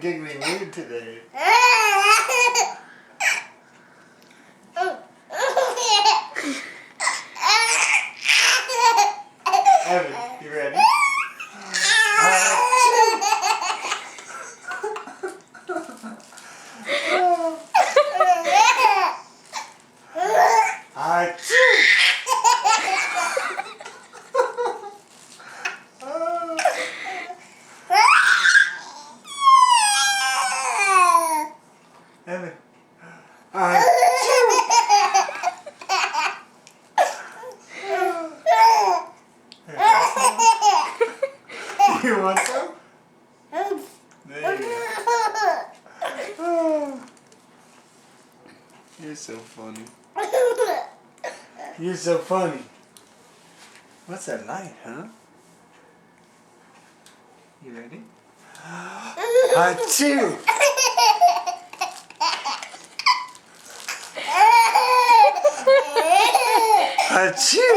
giggly mood today. Evan, you ready? Evan. You want some? There you go. You're so funny. You're so funny. What's that light, huh? You ready? Achoo! Achoo!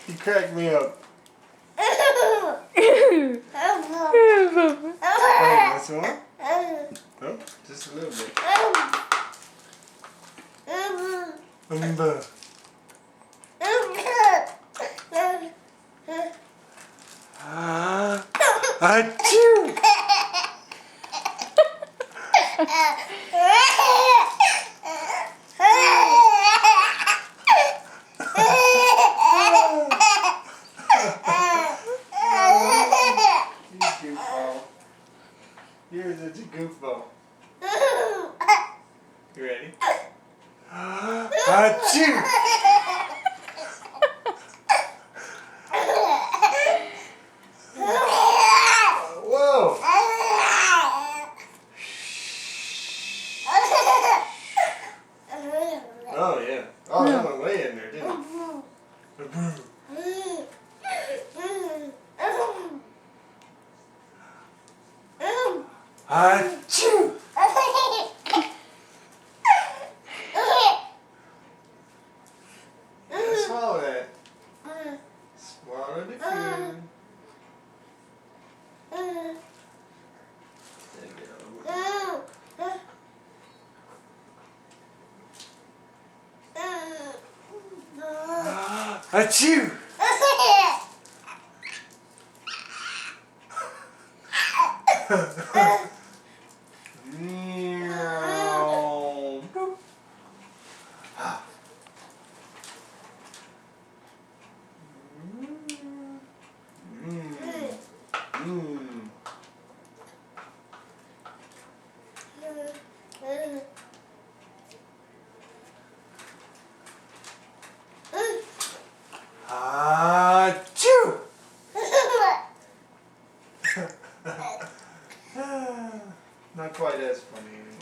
You cracked me up. Hey, want some more? No? Just a little bit. Achoo! You're such a goofball. You ready? Achoo! Whoa! Oh yeah. Oh, that went way in there, didn't it? Achoo! Swallow that. Swallow the food. There you go. Achoo! Achoo! Not quite as funny anymore.